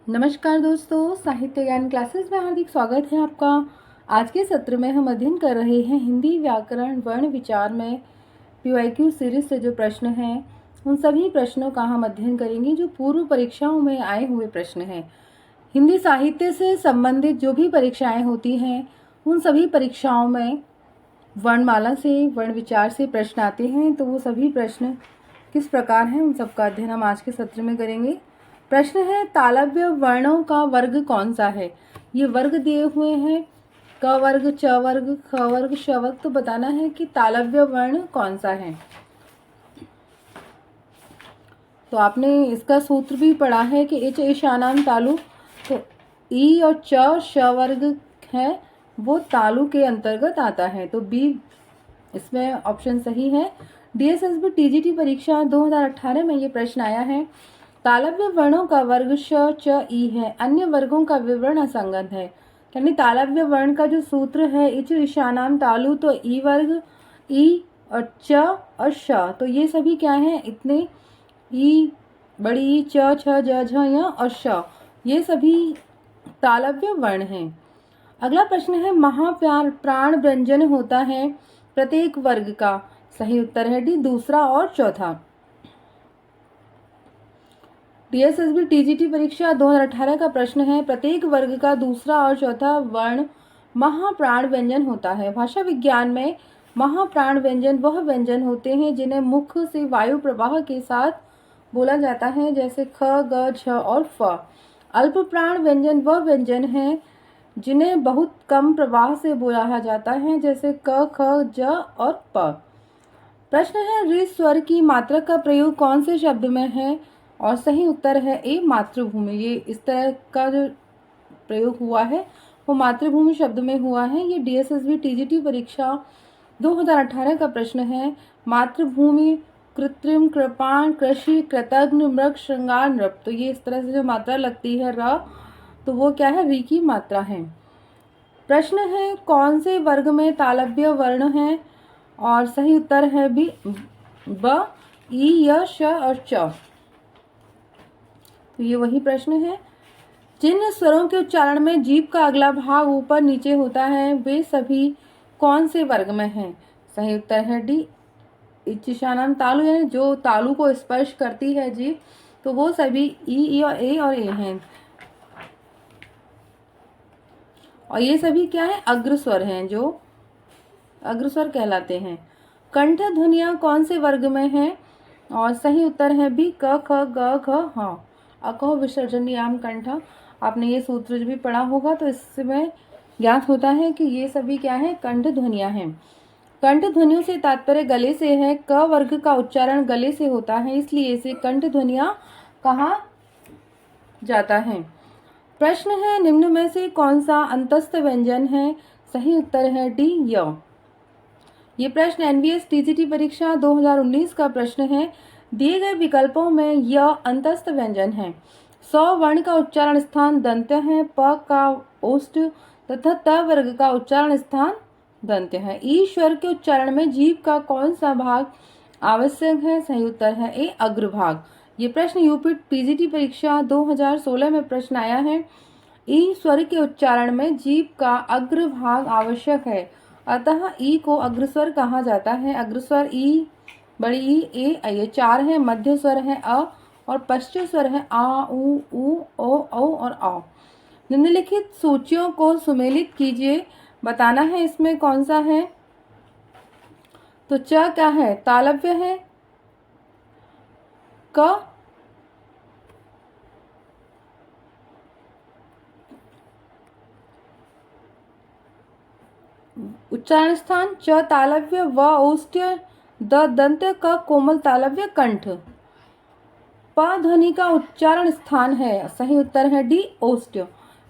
नमस्कार दोस्तों, साहित्य ज्ञान क्लासेस में हार्दिक स्वागत है आपका। आज के सत्र में हम अध्ययन कर रहे हैं हिंदी व्याकरण वर्ण विचार में PYQ सीरीज से जो प्रश्न हैं उन सभी प्रश्नों का हम अध्ययन करेंगे जो पूर्व परीक्षाओं में आए हुए प्रश्न हैं। हिंदी साहित्य से संबंधित जो भी परीक्षाएं होती हैं उन सभी परीक्षाओं में वर्णमाला से वर्ण विचार से प्रश्न आते हैं, तो वो सभी प्रश्न किस प्रकार हैं उन सबका अध्ययन हम आज के सत्र में करेंगे। प्रश्न है, तालव्य वर्णों का वर्ग कौन सा है। ये वर्ग दिए हुए हैं, क वर्ग, च वर्ग, ख वर्ग, श वर्ग। तो बताना है कि तालव्य वर्ण कौन सा है। तो आपने इसका सूत्र भी पढ़ा है कि इच ईशानाम तालु। तो ई और च श वर्ग है वो तालु के अंतर्गत आता है, तो बी इसमें ऑप्शन सही है। DSSB TGT परीक्षा 2018 में ये प्रश्न आया है। तालव्य वर्णों का वर्ग श, च, ई है, अन्य वर्गों का विवरण असंगत है। यानी तालव्य वर्ण का जो सूत्र है इच ईशानाम तालु, तो ई वर्ग, ई और च और श, तो ये सभी क्या हैं, इतने ई, बड़ी ई, च, छ, ज, झ, य और श, ये सभी तालव्य वर्ण हैं। अगला प्रश्न है, महाप्यार प्राण व्यंजन होता है प्रत्येक वर्ग का। सही उत्तर है डी, दूसरा और चौथा। DSSB TGT परीक्षा 2018 का प्रश्न है, प्रत्येक वर्ग का दूसरा और चौथा वर्ण महाप्राण व्यंजन होता है। भाषा विज्ञान में महाप्राण व्यंजन वह व्यंजन होते हैं जिन्हें मुख से वायु प्रवाह के साथ बोला जाता है, जैसे ख, ग, झ और फ। अल्प प्राण व्यंजन वह व्यंजन है जिन्हें बहुत कम प्रवाह से बोला जाता है, जैसे क, ख, ज और प। प्रश्न है, ऋ स्वर की मात्रा का प्रयोग कौन से शब्द में है, और सही उत्तर है ए, मातृभूमि। ये इस तरह का जो प्रयोग हुआ है वो मातृभूमि शब्द में हुआ है। ये DSSB TGT परीक्षा 2018 का प्रश्न है। मातृभूमि, कृत्रिम, कृपाण, कृषि, कृतघ्न, मृग, श्रृंगार, नृप। तो ये इस तरह से जो मात्रा लगती है र, तो वो क्या है, री की मात्रा है। प्रश्न है, कौन से वर्ग में तालव्य वर्ण है, और सही उत्तर है बी, ब, ई, य, श और च। तो ये वही प्रश्न है। जिन स्वरों के उच्चारण में जीभ का अगला भाग ऊपर नीचे होता है वे सभी कौन से वर्ग में हैं। सही उत्तर है डी, इच्छानाम तालु, यानी जो तालु को स्पर्श करती है जीभ, तो वो सभी ई और ए हैं। और ये सभी क्या है, अग्रस्वर हैं, जो अग्रस्वर कहलाते हैं। कंठ ध्वनियां कौन से वर्ग में हैं, और सही उत्तर है बी, क, ख, ग, घ, ह। अकह विसर्जनीयाम कंठ, आपने ये सूत्र भी पढ़ा होगा, तो इसमें ज्ञात होता है कि ये सभी क्या है, कंठ ध्वनियां हैं। कंठ ध्वनियों से तात्पर्य गले से है। क वर्ग का उच्चारण गले से होता है, इसलिए इसे कंठ ध्वनियां कहा जाता है। प्रश्न है, निम्न में से कौन सा अंतस्थ व्यंजन है। सही उत्तर है डी, य। ये प्रश्न NVS TGT परीक्षा 2019 का प्रश्न है। दिए गए विकल्पों में य अंतस्थ व्यंजन है। स वर्ण का उच्चारण स्थान दंत्य है, प का ओष्ठ तथा त वर्ग का उच्चारण स्थान दंत्य है। ई स्वर के उच्चारण में जीभ का कौन सा भाग आवश्यक है। सही उत्तर है ए, अग्रभाग। ये प्रश्न यूपी PGT परीक्षा 2016 में प्रश्न आया है। ई स्वर के उच्चारण में जीभ का अग्रभाग आवश्यक है, अतः ई को अग्रस्वर कहा जाता है। अग्रस्वर ई, बड़ी ई, ए, ये चार है। मध्य स्वर है अ, और पश्च स्वर है आ, उ, ओ, औ और औ। निम्नलिखित सूचियों को सुमेलित कीजिए, बताना है इसमें कौन सा है। तो च क्या है, तालव्य है। क उच्चारण स्थान च तालव्य, व ओष्ठ्य, द दंत्य, क कोमल तालव्य कंठ। प ध्वनि का उच्चारण स्थान है। सही उत्तर है डी, ओष्ठ्य।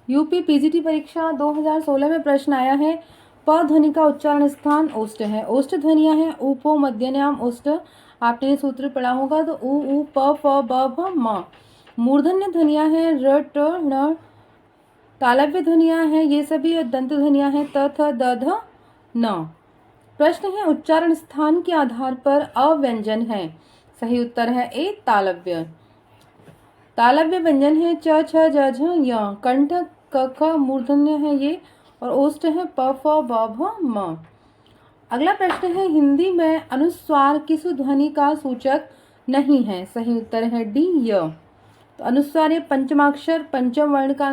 यूपी PGT परीक्षा 2016 में प्रश्न आया है। प ध्वनि का उच्चारण स्थान ओष्ठ है। ओष्ठ ध्वनियां हैं उपो, मध्यन्याम, ओष्ठ। आपने ये सूत्र पढ़ा होगा, तो उ, प, फ, ब, भ, म। मूर्धन्य ध्वनियां हैं र, ट, ण। तालव्य ध्वनियां हैं ये सभी, और दंत ध्वनियां हैं त, थ, द, ध, न। प्रश्न है, उच्चारण स्थान के आधार पर अव्यंजन है। सही उत्तर है ए, तालव्य। तालव्य व्यंजन है च छ ज झ य। कंठ क ख मूर्धन्य है ये, और ओष्ठ है प फ ब भ म। अगला प्रश्न है हिंदी में अनुस्वार किस ध्वनि का सूचक नहीं है? सही उत्तर है डी य। तो अनुस्वार ये पंचमाक्षर पंचम वर्ण का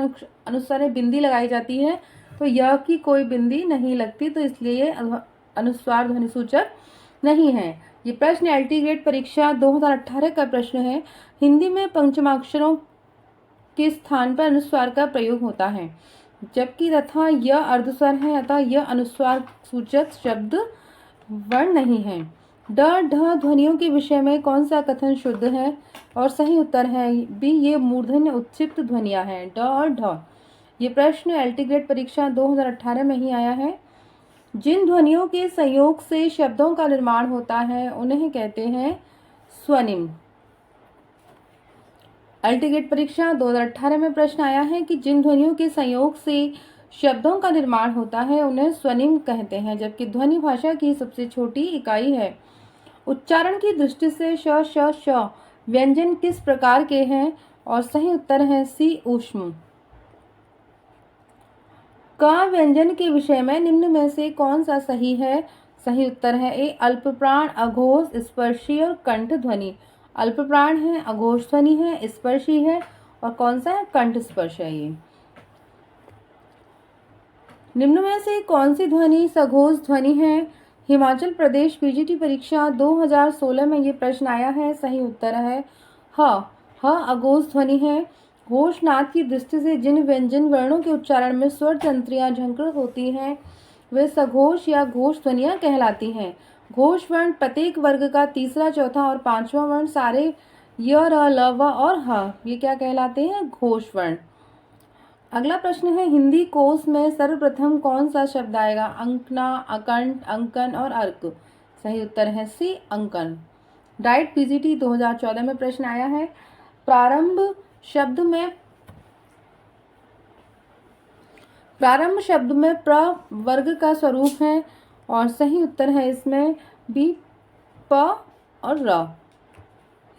अनुस्वार है, बिंदी लगाई जाती है, तो य की कोई बिंदी नहीं लगती, तो इसलिए ये अनुस्वार ध्वनि सूचक नहीं है। ये प्रश्न एलटी ग्रेड परीक्षा 2018 का प्रश्न है। हिंदी में पंचमाक्षरों के स्थान पर अनुस्वार का प्रयोग होता है, जबकि तथा यह अर्धस्वर है, अतः यह अनुस्वार सूचक शब्द वर्ण नहीं है। ड ढ ध्वनियों के विषय में कौन सा कथन शुद्ध है? और सही उत्तर है बी, ये मूर्धन्य उच्चिप्त ध्वनियां हैं, ड और ढ। ये प्रश्न एलटी ग्रेड परीक्षा 2018 में ही आया है। जिन ध्वनियों के संयोग से शब्दों का निर्माण होता है उन्हें कहते हैं स्वनिम। एलटी ग्रेड परीक्षा 2018 में प्रश्न आया है कि जिन ध्वनियों के संयोग से शब्दों का निर्माण होता है उन्हें स्वनिम कहते हैं, जबकि ध्वनि भाषा की सबसे छोटी इकाई है। उच्चारण की दृष्टि से श श श व्यंजन किस प्रकार के हैं? और सही उत्तर है सी, ऊष्म। क व्यंजन के विषय में निम्न में से कौन सा सही है? सही उत्तर है ए, अल्पप्राण, अघोष, स्पर्शी और कंठ ध्वनि। अल्पप्राण है, अघोष ध्वनि है, स्पर्शी है, और कौन सा है? कंठ स्पर्श है। ये निम्न में से कौन सी ध्वनि सघोष ध्वनि है? हिमाचल प्रदेश पीजीटी परीक्षा 2016 में ये प्रश्न आया है। सही उत्तर है ह अघोष ध्वनि है। घोषनाद की दृष्टि से जिन व्यंजन वर्णों के उच्चारण में स्वर तंत्रियां झंकृत होती हैं वे सघोष या घोष ध्वनियां कहलाती हैं। घोष वर्ण प्रत्येक वर्ग का तीसरा, चौथा और पांचवा वर्ण सारे य, र, ल, व और ह, ये क्या कहलाते हैं? घोष वर्ण। अगला प्रश्न है हिंदी कोश में सर्वप्रथम कौन सा शब्द आएगा? अंकना, अकंठ, अंकन और अर्क। सही उत्तर है सी, अंकन। डाइट पीजीटी 2014 में प्रश्न आया है। प्रारंभ शब्द में प्र वर्ग का स्वरूप है, और सही उत्तर है इसमें बी, प और र।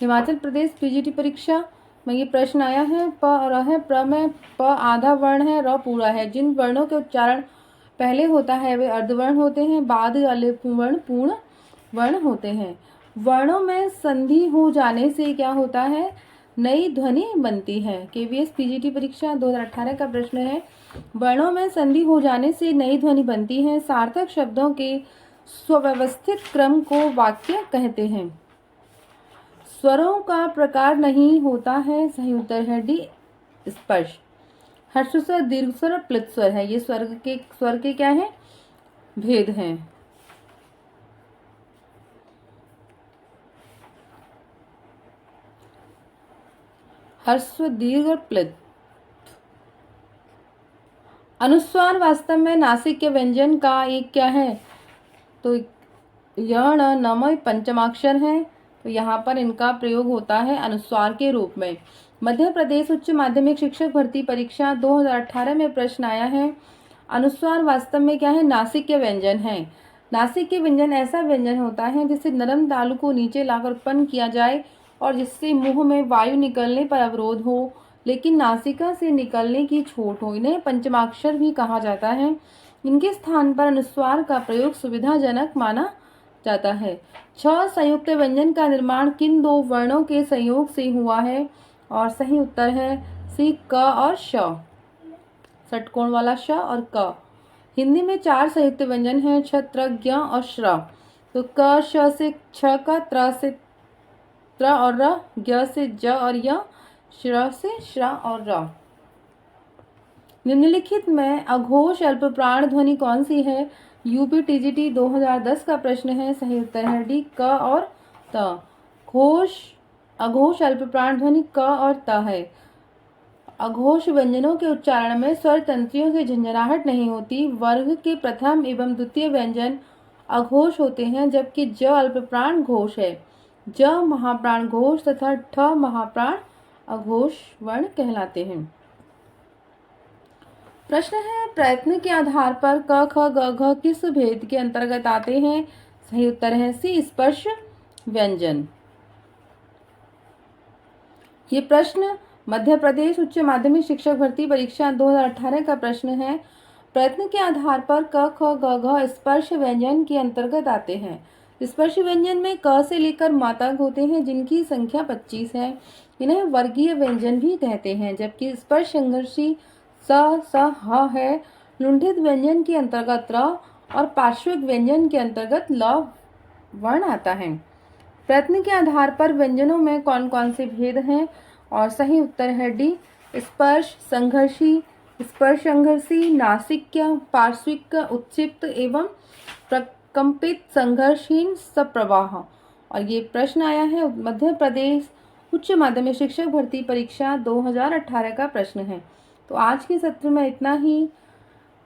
हिमाचल प्रदेश पीजीटी परीक्षा में ये प्रश्न आया है। प और र है। प्र में प आधा वर्ण है, र पूरा है। जिन वर्णों के उच्चारण पहले होता है वे अर्धवर्ण होते हैं, बाद वाले वर्ण पूर्ण वर्ण होते हैं। वर्णों में संधि हो जाने से क्या होता है? नई ध्वनि बनती है। केवीएस पीजीटी परीक्षा 2018 का प्रश्न है। वर्णों में संधि हो जाने से नई ध्वनि बनती है। सार्थक शब्दों के सुव्यवस्थित क्रम को वाक्य कहते हैं। स्वरों का प्रकार नहीं होता है। सही उत्तर है डी, स्पर्श। हर्ष स्वर, दीर्घ स्वर और प्लुत स्वर है, ये स्वर के क्या है? भेद हैं। हर्स्व, दीर्घ और प्लुत। अनुस्वार वास्तव में नासिक के व्यंजन का एक क्या है? तो य, ण, नम पंचमाक्षर है, तो यहाँ पर इनका प्रयोग होता है अनुस्वार के रूप में। मध्य प्रदेश उच्च माध्यमिक शिक्षक भर्ती परीक्षा 2018 में प्रश्न आया है। अनुस्वार वास्तव में क्या है? नासिक के व्यंजन है। नासिक के व्यंजन ऐसा व्यंजन होता है जिससे नरम तालु को नीचे लाकर उत्पन्न किया जाए और जिससे मुंह में वायु निकलने पर अवरोध हो, लेकिन नासिका से निकलने की छूट हो। इन्हें पंचमाक्षर भी कहा जाता है। इनके स्थान पर अनुस्वार का प्रयोग सुविधाजनक माना जाता है। 6 संयुक्त व्यंजन का निर्माण किन दो वर्णों के संयोग से हुआ है? और सही उत्तर है सी, क और श। षटकोण वाला श और क। हिंदी में 4 संयुक्त व्यंजन हैं, छ, त्र, ज्ञ और श्र। तो क श से छ का, त्र से त्र और र, ज्ञ से ज और य, श्र से श्र और र। निम्नलिखित में अघोष अल्पप्राण ध्वनि कौन सी है? यूपी टीजीटी 2010 का प्रश्न है। सही उत्तर है डी, क और त। अघोष अल्पप्राण ध्वनि क और त है। अघोष व्यंजनों के उच्चारण में स्वर तंत्रियों से झंझनाहट नहीं होती। वर्ग के प्रथम एवं द्वितीय व्यंजन अघोष होते हैं, जबकि ज अल्पप्राण घोष है। ज महाप्राण घोष तथा ठ महाप्राण अघोष वर्ण कहलाते हैं। प्रश्न है प्रयत्न के आधार पर क, ख, ग, घ किस भेद के अंतर्गत आते हैं? सही उत्तर है सी, स्पर्श व्यंजन। ये प्रश्न मध्य प्रदेश उच्च माध्यमिक शिक्षक भर्ती परीक्षा 2018 का प्रश्न है, प्रयत्न के आधार पर क ख ग घ स्पर्श व्यंजन के अंतर्गत आते हैं। स्पर्श व्यंजन में क से लेकर मा तक होते हैं, जिनकी संख्या 25 है। इन्हें वर्गीय व्यंजन भी कहते हैं, जबकि स्पर्श संघर्षी स ह है। लुंठित व्यंजन के अंतर्गत र और पार्श्विक व्यंजन के अंतर्गत ल वर्ण आता है। प्रयत्न के आधार पर व्यंजनों में कौन कौन से भेद हैं? और सही उत्तर है डी, स्पर्श संघर्षी, स्पर्श संघर्षी, नासिक्य, पार्श्विक, उत्क्षिप्त एवं प्रकंपित, संघर्षहीन, सप्रवाह। और ये प्रश्न आया है मध्य प्रदेश उच्च माध्यमिक शिक्षक भर्ती परीक्षा 2018 का प्रश्न है। तो आज के सत्र में इतना ही।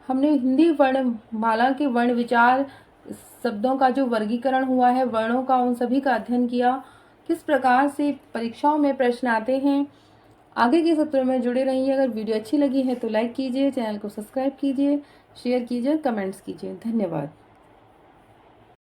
हमने हिंदी वर्णमाला के वर्ण विचार, शब्दों का जो वर्गीकरण हुआ है वर्णों का, उन सभी का अध्ययन किया, किस प्रकार से परीक्षाओं में प्रश्न आते हैं। आगे के सत्रों में जुड़े रहिए। अगर वीडियो अच्छी लगी है तो लाइक कीजिए, चैनल को सब्सक्राइब कीजिए, शेयर कीजिए, कमेंट्स कीजिए। धन्यवाद।